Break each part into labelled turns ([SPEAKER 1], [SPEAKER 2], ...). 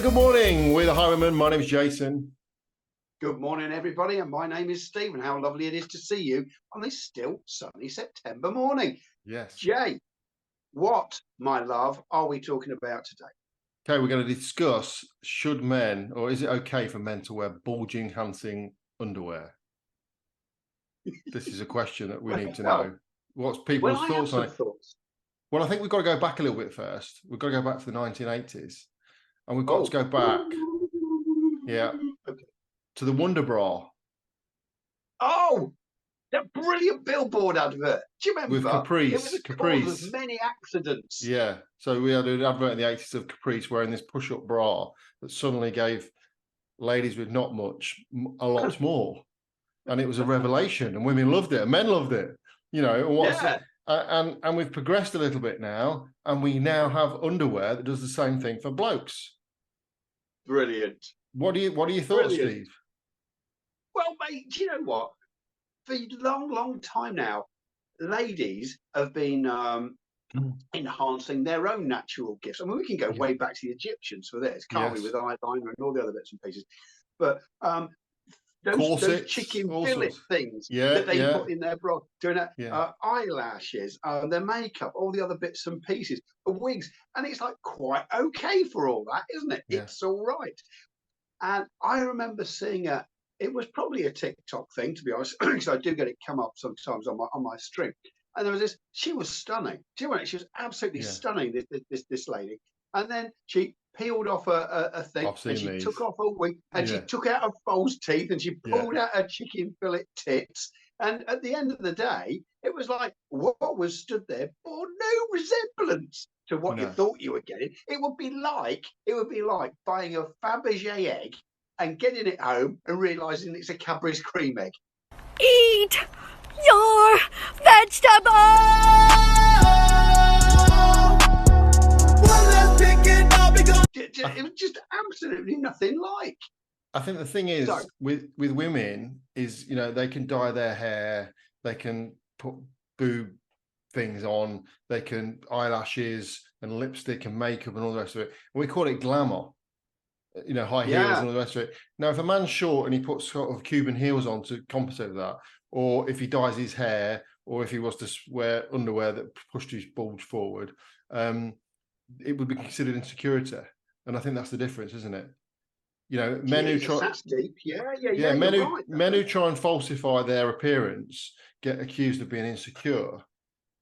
[SPEAKER 1] good morning. We're the Highwaymen. My name is Jason.
[SPEAKER 2] Good morning, everybody, and my name is Stephen. How lovely it is to see you on this still sunny September morning.
[SPEAKER 1] Yes.
[SPEAKER 2] Jay, what, my love, are we talking about today?
[SPEAKER 1] Okay, we're going to discuss, should men, or is it okay for men to wear bulging, enhancing underwear? This is a question that we need to know. What's people's thoughts on it? Well, I think we've got to go back a little bit first. We've got to go back to the 1980s. And we've got to go back, to the Wonder Bra.
[SPEAKER 2] Oh, that brilliant billboard advert. Do you remember?
[SPEAKER 1] With Caprice.
[SPEAKER 2] It was a cause of many accidents.
[SPEAKER 1] Yeah. So we had an advert in the 80s of Caprice wearing this push-up bra that suddenly gave ladies with not much a lot more. And it was a revelation, and women loved it, and men loved it. You know, and we've progressed a little bit now, and we now have underwear that does the same thing for blokes.
[SPEAKER 2] Brilliant.
[SPEAKER 1] What are your thoughts, Steve?
[SPEAKER 2] Well, mate, do you know what? For a long time now, ladies have been enhancing their own natural gifts. I mean, we can go way back to the Egyptians for this, can't we? With eyeliner and all the other bits and pieces. But those chicken fillet things that they put in their bra, doing eyelashes, their makeup, all the other bits and pieces, wigs, and it's like quite okay for all that, isn't it? It's all right. And I remember seeing it was probably a TikTok thing, to be honest, because I do get it come up sometimes on my stream. And there was this. She was stunning. Do you know what? She was absolutely stunning. This lady. And then she peeled off a thing, and she took off her wig, and she took out her false teeth, and she pulled out her chicken fillet tits. And at the end of the day, it was like what was stood there bore no resemblance to what you thought you were getting. It would be like buying a Fabergé egg and getting it home and realizing it's a Cadbury's cream egg.
[SPEAKER 3] Eat your vegetables!
[SPEAKER 2] It was just absolutely nothing like.
[SPEAKER 1] I think the thing is with women is, you know, they can dye their hair, they can put boob things on, they can eyelashes and lipstick and makeup and all the rest of it. We call it glamour, you know, high heels and all the rest of it. Now, if a man's short and he puts sort of Cuban heels on to compensate with that, or if he dyes his hair, or if he was to wear underwear that pushed his bulge forward, it would be considered insecurity. And I think that's the difference, isn't it? You know, men who try,
[SPEAKER 2] that's deep.
[SPEAKER 1] Men who try and falsify their appearance get accused of being insecure,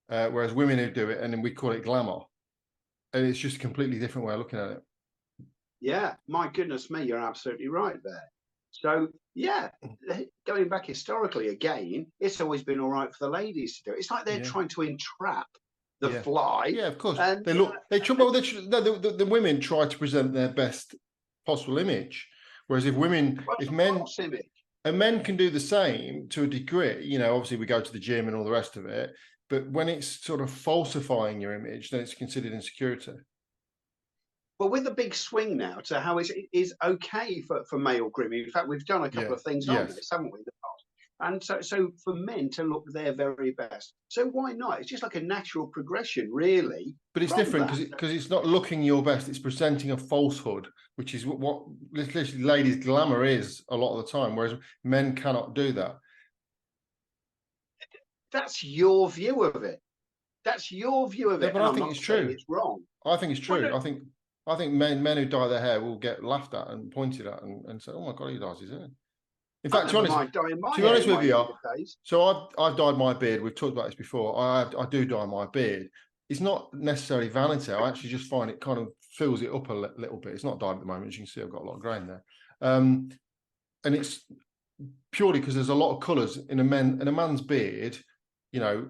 [SPEAKER 1] whereas women who do it, and then we call it glamour, and it's just a completely different way of looking at it.
[SPEAKER 2] Yeah, my goodness me, you're absolutely right there. So yeah, going back historically again, it's always been all right for the ladies to do it. It's like they're trying to entrap the fly.
[SPEAKER 1] Yeah, of course. And the women try to present their best possible image, whereas if men can do the same to a degree, you know, obviously we go to the gym and all the rest of it, but when it's sort of falsifying your image, then it's considered insecurity.
[SPEAKER 2] Well, with the big swing now to how it is okay for male grooming. In fact, we've done a couple of things on this, haven't we, in the past? And so for men to look their very best. So why not? It's just like a natural progression, really.
[SPEAKER 1] But it's different because it's not looking your best. It's presenting a falsehood, which is what literally ladies' glamour is a lot of the time, whereas men cannot do that.
[SPEAKER 2] That's your view of it. That's your view of it.
[SPEAKER 1] But I think it's true.
[SPEAKER 2] It's wrong.
[SPEAKER 1] I think it's true. I think men who dye their hair will get laughed at and pointed at and say, "Oh my God, he dyes his hair." In fact, to be honest with you, so I've dyed my beard. We've talked about this before. I do dye my beard. It's not necessarily vanity. I actually just find it kind of fills it up a little bit. It's not dyed at the moment. As you can see, I've got a lot of grey in there, and it's purely because there's a lot of colours in a man's beard. You know,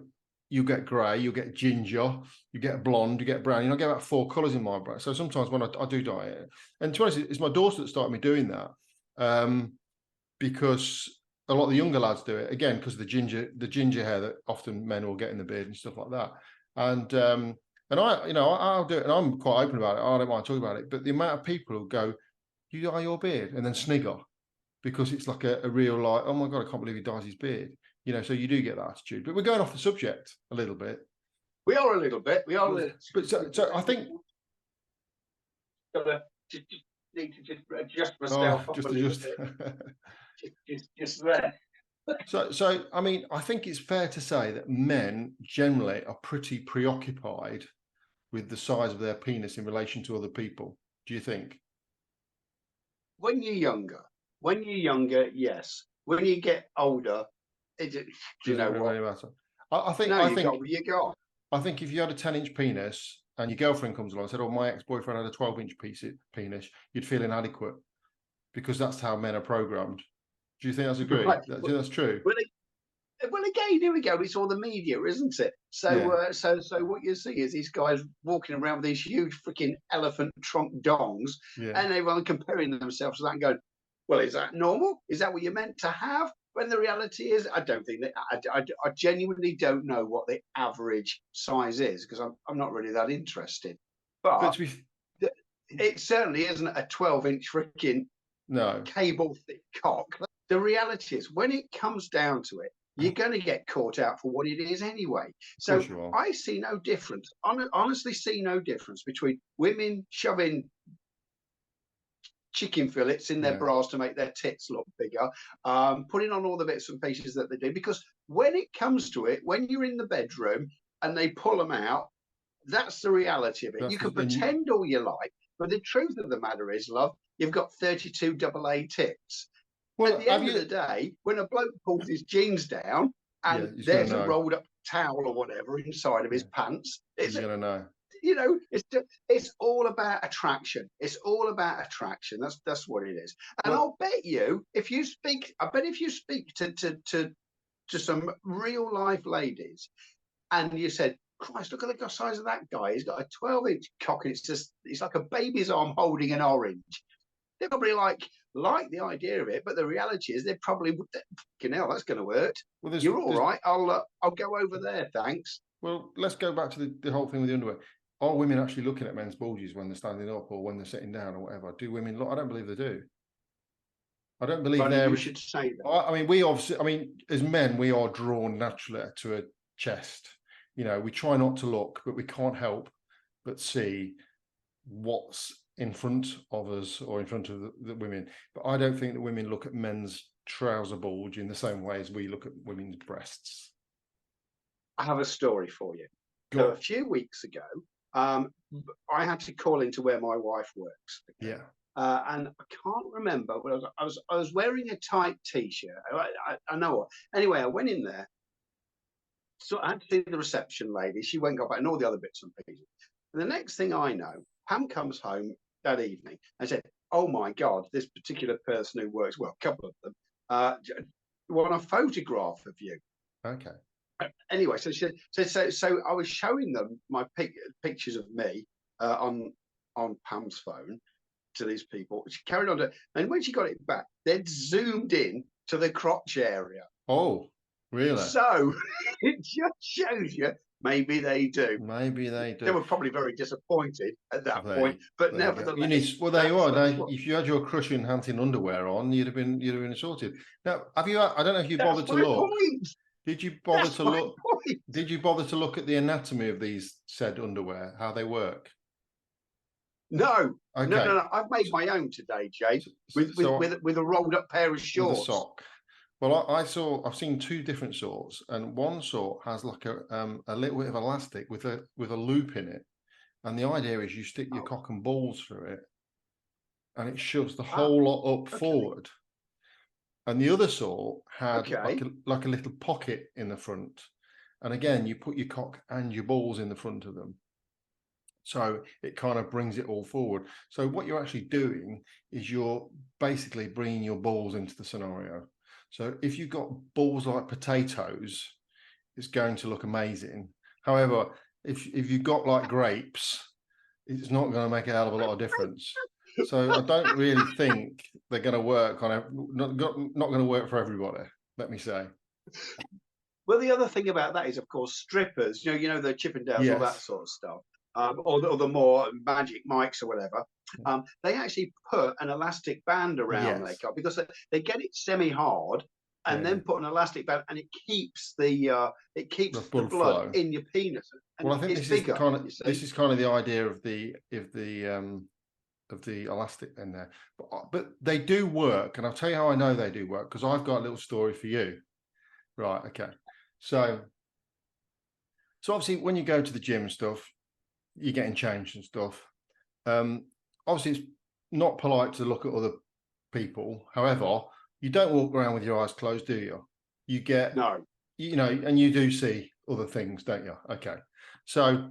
[SPEAKER 1] you get grey, you get ginger, you get blonde, you get brown. You know, I get about 4 colours in my brow. So sometimes when I do dye it, and to be honest, it's my daughter that started me doing that. Because a lot of the younger lads do it again because of the ginger hair that often men will get in the beard and stuff like that. And I, you know, I'll do it, and I'm quite open about it. I don't mind talking about it. But the amount of people who go, "You dye your beard," and then snigger because it's like a real like, "Oh my God, I can't believe he dyes his beard." You know, so you do get that attitude. But we're going off the subject a little bit.
[SPEAKER 2] We are a little bit. We are.
[SPEAKER 1] But so I think
[SPEAKER 2] need to just adjust myself up a little bit. Just there.
[SPEAKER 1] So I mean, I think it's fair to say that men generally are pretty preoccupied with the size of their penis in relation to other people. Do you think?
[SPEAKER 2] When you're younger, yes. When you get older, do you know what?
[SPEAKER 1] Really matter? I think
[SPEAKER 2] you got.
[SPEAKER 1] I think if you had a 10-inch penis and your girlfriend comes along and said, "Oh, my ex-boyfriend had a 12-inch penis," you'd feel inadequate because that's how men are programmed. Do you think that's agree?
[SPEAKER 2] Right.
[SPEAKER 1] Do you think that's true?
[SPEAKER 2] Well, again, here we go. It's all the media, isn't it? So, so what you see is these guys walking around with these huge freaking elephant trunk dongs, and everyone comparing themselves to that and going, "Well, is that normal? Is that what you're meant to have?" When the reality is, I don't think that. I genuinely don't know what the average size is because I'm not really that interested. But it certainly isn't a 12-inch freaking cable thick cock. The reality is, when it comes down to it, you're going to get caught out for what it is anyway. So I see no difference. Honestly, see no difference between women shoving chicken fillets in their bras to make their tits look bigger, putting on all the bits and pieces that they do. Because when it comes to it, when you're in the bedroom and they pull them out, that's the reality of it. You can pretend all you like, but the truth of the matter is, love, you've got 32 AA tits. Well, at the end of the day, when a bloke pulls his jeans down and there's a rolled up towel or whatever inside of his pants,
[SPEAKER 1] he's going to know.
[SPEAKER 2] You know, it's all about attraction. It's all about attraction. That's what it is. And I'll bet you, if you speak to some real life ladies, and you said, "Christ, look at the size of that guy. He's got a 12-inch cock, and it's like a baby's arm holding an orange." They're probably like the idea of it, but the reality is they probably would. Fucking hell, that's going to hurt. Well, you're all right. I'll go over there, thanks.
[SPEAKER 1] Well, let's go back to the whole thing with the underwear. Are women actually looking at men's bulges when they're standing up or when they're sitting down or whatever? Do women look? I don't believe they do. I don't believe they.
[SPEAKER 2] You should say that.
[SPEAKER 1] I mean, we obviously. I mean, as men, we are drawn naturally to a chest. You know, we try not to look, but we can't help but see what's in front of us or in front of the women. But I don't think that women look at men's trouser bulge in the same way as we look at women's breasts.
[SPEAKER 2] I have a story for you. So a few weeks ago, I had to call into where my wife works.
[SPEAKER 1] Yeah.
[SPEAKER 2] And I can't remember, but I was wearing a tight t-shirt. I know what. Anyway, I went in there. So I had to see the reception lady. She went and got back and all the other bits and pieces. And the next thing I know, Pam comes home that evening and said, "Oh my God, this particular person who works, well, a couple of them, want a photograph of you."
[SPEAKER 1] Okay.
[SPEAKER 2] Anyway, so I was showing them my pictures of me on Pam's phone to these people. She carried on and when she got it back, they'd zoomed in to the crotch area.
[SPEAKER 1] Oh, really?
[SPEAKER 2] So it just shows you maybe they do.
[SPEAKER 1] Maybe they do.
[SPEAKER 2] They were probably very disappointed at that point, but nevertheless.
[SPEAKER 1] Well, there you are. If you had your crushing hunting underwear on, you'd have been assaulted. Now, have you? I don't know if you bothered to look. Did you bother to look? Did you bother to look at the anatomy of these said underwear, how they work?
[SPEAKER 2] No, okay. No. I've made my own today, Jay, with a rolled up pair of shorts.
[SPEAKER 1] With a sock. Well, I've seen two different sorts, and one sort has like a little bit of elastic with a loop in it, and the idea is you stick your cock and balls through it, and it shoves the whole lot up forward. And the other sort had like a little pocket in the front, and again you put your cock and your balls in the front of them, so it kind of brings it all forward. So what you're actually doing is you're basically bringing your balls into the scenario. So if you've got balls like potatoes, it's going to look amazing. However, if you've got like grapes, it's not going to make a hell of a lot of difference. So I don't really think they're going to work on it. Not going to work for everybody, let me say.
[SPEAKER 2] Well, the other thing about that is, of course, strippers. You know the Chippendales, all that sort of stuff, or the more Magic Mikes or whatever. They actually put an elastic band around their cock because they get it semi-hard and then put an elastic band, and it keeps the blood in your penis. And
[SPEAKER 1] well, I think this is kind of the idea of the elastic in there, but they do work, and I'll tell you how I know they do work, because I've got a little story for you. Right, okay. So obviously when you go to the gym and stuff, you're getting changed and stuff. Obviously it's not polite to look at other people. However, you don't walk around with your eyes closed, do you? You get,
[SPEAKER 2] no,
[SPEAKER 1] you know, and you do see other things, don't you? Okay. So,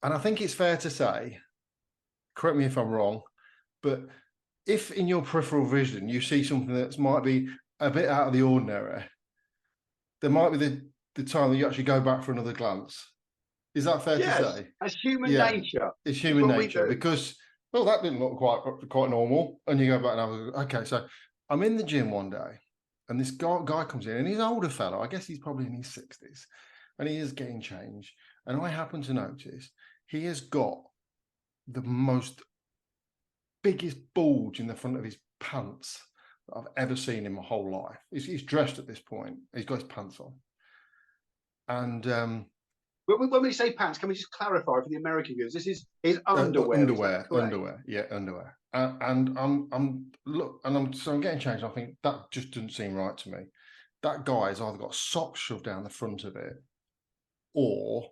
[SPEAKER 1] and I think it's fair to say, correct me if I'm wrong, but if in your peripheral vision you see something that might be a bit out of the ordinary, there might be the time that you actually go back for another glance. Is that fair to say?
[SPEAKER 2] It's human nature.
[SPEAKER 1] It's human nature, because, well, that didn't look quite normal. And you go back and have okay, so I'm in the gym one day and this guy comes in, and he's an older fellow. I guess he's probably in his 60s, and he is getting changed. And I happen to notice he has got the biggest bulge in the front of his pants that I've ever seen in my whole life. He's dressed at this point. He's got his pants on. And
[SPEAKER 2] when we say pants, can we just clarify for the American viewers? This is his underwear.
[SPEAKER 1] Underwear. Yeah, underwear. And I'm getting changed. I think that just doesn't seem right to me. That guy has either got socks shoved down the front of it, or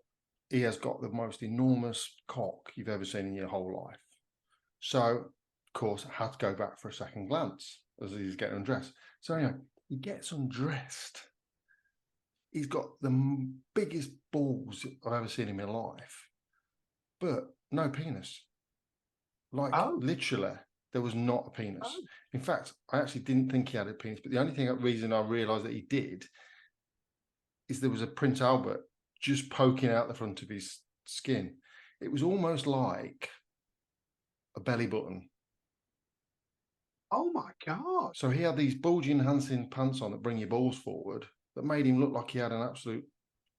[SPEAKER 1] he has got the most enormous cock you've ever seen in your whole life. So, of course, I had to go back for a second glance as he's getting undressed. So anyway, he gets undressed. He's got the biggest balls I've ever seen in my life, but no penis. Like, literally, there was not a penis. In fact, I actually didn't think he had a penis, but the only reason I realised that he did is there was a Prince Albert just poking out the front of his skin. It was almost like a belly button.
[SPEAKER 2] Oh my God.
[SPEAKER 1] So he had these bulge enhancing pants on that bring your balls forward, that made him look like he had an absolute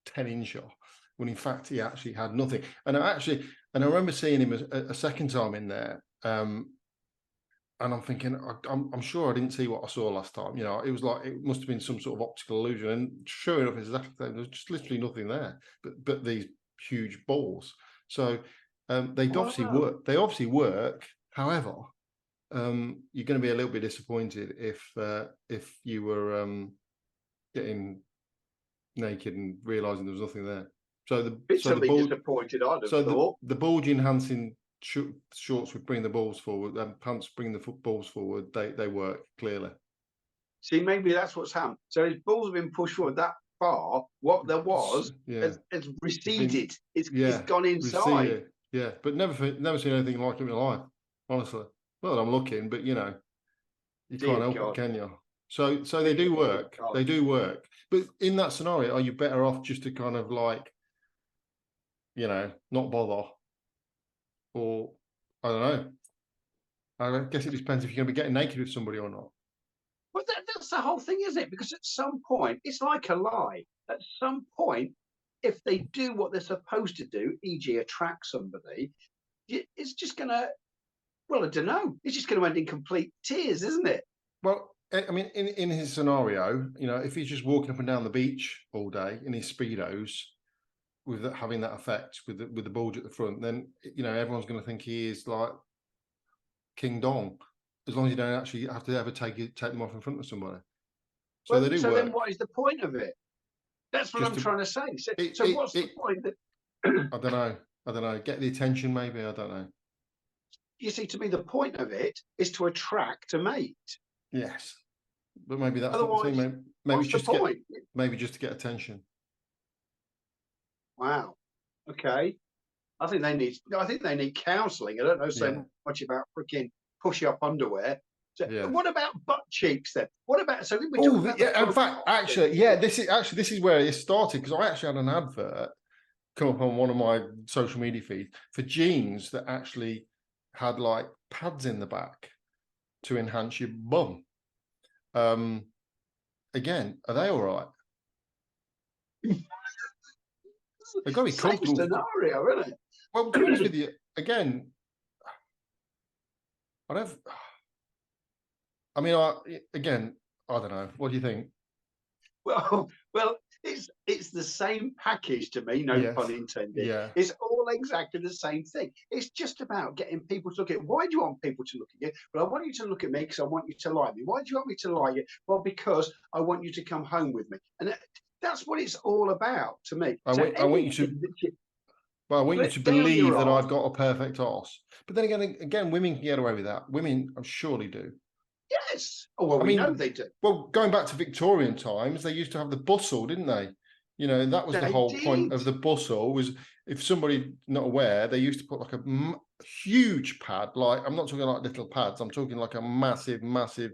[SPEAKER 1] 10-incher, when in fact he actually had nothing. And I remember seeing him a second time in there, and I'm thinking, I'm sure I didn't see what I saw last time. You know, it was like, it must have been some sort of optical illusion. And sure enough, there was just literally nothing there, but these huge balls. So they obviously work. They obviously work. However, you're going to be a little bit disappointed if you were getting naked and realizing there was nothing there. So
[SPEAKER 2] disappointed, I'd have thought.
[SPEAKER 1] The bulge enhancing shorts would bring the balls forward, and pants bring the balls forward. They work clearly.
[SPEAKER 2] See, maybe that's what's happened. So his balls have been pushed forward that far. What there was has receded. It's gone inside.
[SPEAKER 1] Receded. Yeah, but never seen anything like it in my life, honestly. Well, I'm looking, but you know, you can't help it, can you? So they do work. They do work. But in that scenario, are you better off just to kind of like, you know, not bother? Or I don't know. I guess it depends if you're going to be getting naked with somebody or not.
[SPEAKER 2] Well, that's the whole thing, isn't it? Because at some point, it's like a lie. At some point, if they do what they're supposed to do, e.g. attract somebody, it's just going to, well, I don't know. It's just going to end in complete tears, isn't it?
[SPEAKER 1] Well, I mean, in his scenario, you know, if he's just walking up and down the beach all day in his Speedos, with having that effect with the bulge at the front, then, you know, everyone's going to think he is like King Dong, as long as you don't actually have to ever take them off in front of somebody. So they do work.
[SPEAKER 2] Then what is the point of it? That's what I'm trying to say. So what's the point?
[SPEAKER 1] I don't know. Get the attention, maybe. I don't know.
[SPEAKER 2] You see, to me, the point of it is to attract a mate.
[SPEAKER 1] Yes, but maybe that's not the thing. Maybe just to get attention.
[SPEAKER 2] Wow. Okay. I think they need counselling. I don't know so much about freaking push-up underwear. So what about butt cheeks then? What about
[SPEAKER 1] in fact, actually, this is where it started, because I actually had an advert come up on one of my social media feeds for jeans that actually had like pads in the back to enhance your bum. Again, are they all right? They've got to be comfortable.
[SPEAKER 2] Same scenario, isn't it?
[SPEAKER 1] Well, to be honest with you, again, I don't know. What do you think?
[SPEAKER 2] Well, It's the same package to me, no pun intended.
[SPEAKER 1] Yeah.
[SPEAKER 2] It's all exactly the same thing. It's just about getting people to look at. Why do you want people to look at you? Well, I want you to look at me because I want you to like me. Why do you want me to like you? Well, because I want you to come home with me. And that's what it's all about to me.
[SPEAKER 1] I want you to believe that I've got a perfect arse. But then again, women can get away with that. Women surely do.
[SPEAKER 2] Yes. Oh, well, we know they do.
[SPEAKER 1] Well, going back to Victorian times, they used to have the bustle, didn't they? You know, that was the whole point of the bustle, was if somebody not aware, they used to put like a huge pad, like, I'm not talking like little pads, I'm talking like a massive, massive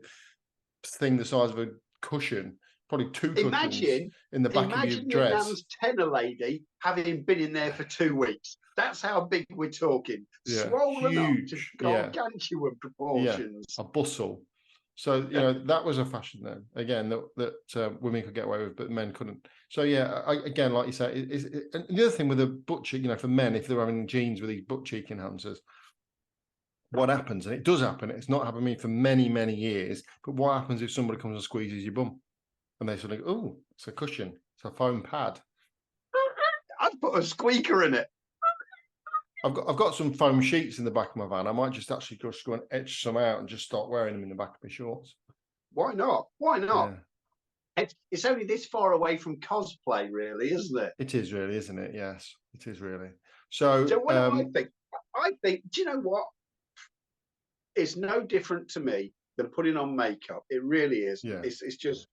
[SPEAKER 1] thing the size of a cushion, probably two cushions in the back of your dress.
[SPEAKER 2] Imagine your nan's tenor lady having been in there for 2 weeks. That's how big we're talking.
[SPEAKER 1] Yeah,
[SPEAKER 2] swollen
[SPEAKER 1] huge,
[SPEAKER 2] up to gargantuan proportions.
[SPEAKER 1] Yeah, a bustle. So, you know, that was a fashion then, again, that women could get away with, but men couldn't. So, yeah, again, like you say, and the other thing with a butt cheek, you know, for men, if they're having jeans with these butt cheek enhancers, what happens, and it does happen, it's not happened to me for many, many years, but what happens if somebody comes and squeezes your bum? And they sort of go, oh, it's a cushion, it's a foam pad.
[SPEAKER 2] I'd put a squeaker in it.
[SPEAKER 1] I've got some foam sheets in the back of my van. I might just actually just go and etch some out and just start wearing them in the back of my shorts.
[SPEAKER 2] Why not? Why not? Yeah. It's only this far away from cosplay, really, isn't it?
[SPEAKER 1] It is really, isn't it? Yes, it is really. So
[SPEAKER 2] what do I think? I think, do you know what? It's no different to me than putting on makeup. It really is.
[SPEAKER 1] Yeah.
[SPEAKER 2] It's just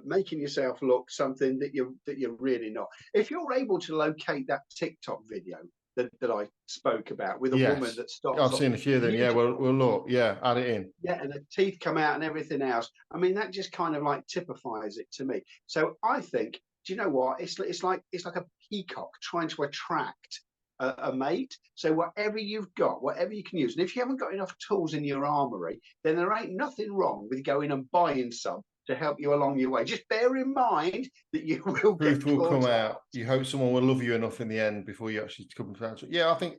[SPEAKER 2] making yourself look something that you're really not. If you're able to locate that TikTok video that I spoke about with a woman that stops.
[SPEAKER 1] I've seen a few of them. Yeah, we'll look. Yeah, add it in.
[SPEAKER 2] Yeah, and the teeth come out and everything else. I mean, that just kind of like typifies it to me. So I think, do you know what? It's like a peacock trying to attract a mate. So whatever you've got, whatever you can use, and if you haven't got enough tools in your armory, then there ain't nothing wrong with going and buying some to help you along your way. Just bear in mind that you will
[SPEAKER 1] Truth will come out. You hope someone will love you enough in the end before you actually come to answer. Yeah, I think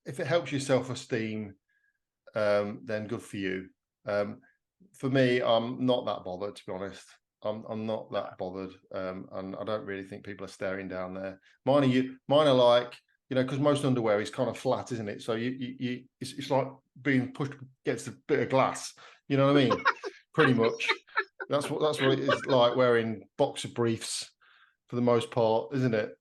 [SPEAKER 1] if it helps your self-esteem, then good for you. For me, I'm not that bothered, to be honest. I'm not that bothered, and I don't really think people are staring down there. Mine are like, you know, because most underwear is kind of flat, isn't it? So it's like being pushed against a bit of glass. You know what I mean? Pretty much. That's what it is like wearing boxer briefs for the most part, isn't it?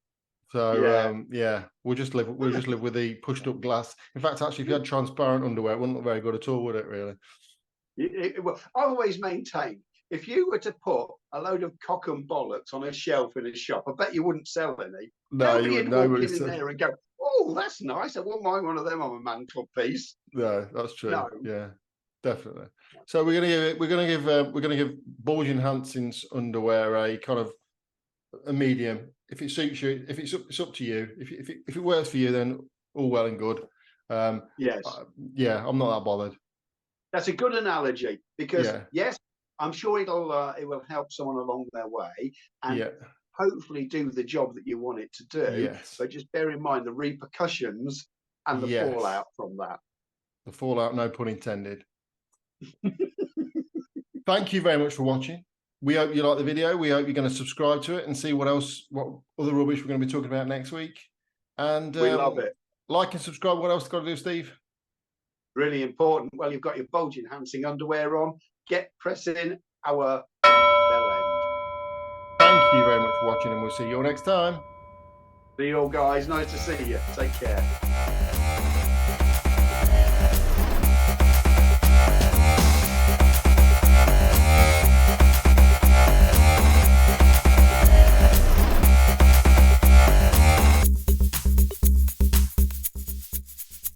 [SPEAKER 1] So yeah, we'll just live with the pushed up glass. In fact, actually, if you had transparent underwear, it wouldn't look very good at all, would it? Really?
[SPEAKER 2] Well, I always maintain, if you were to put a load of cock and bollocks on a shelf in a shop, I bet you wouldn't sell any.
[SPEAKER 1] No, you wouldn't.
[SPEAKER 2] Nobody in there and go, oh, that's nice. I wouldn't mind one of them on a mantelpiece.
[SPEAKER 1] No, that's true. No. Yeah. Definitely. So we're gonna give bulge enhancing underwear a kind of a medium. If it suits you, if it's up to you. If it works for you, then all well and good.
[SPEAKER 2] Yes.
[SPEAKER 1] Yeah, I'm not that bothered.
[SPEAKER 2] That's a good analogy because yes, I'm sure it will help someone along their way and hopefully do the job that you want it to do.
[SPEAKER 1] Yes.
[SPEAKER 2] But just bear in mind the repercussions and the fallout from that.
[SPEAKER 1] The fallout, no pun intended. Thank you very much for watching. We hope you like the video. We hope you're going to subscribe to it and see what other rubbish we're going to be talking about next week. And
[SPEAKER 2] we love it.
[SPEAKER 1] Like and subscribe. What else got to do, Steve?
[SPEAKER 2] Really important. Well, you've got your bulge enhancing underwear on. Get pressing our bell end.
[SPEAKER 1] Thank you very much for watching, and we'll see you all next time.
[SPEAKER 2] See you all, guys. Nice to see you. Take care.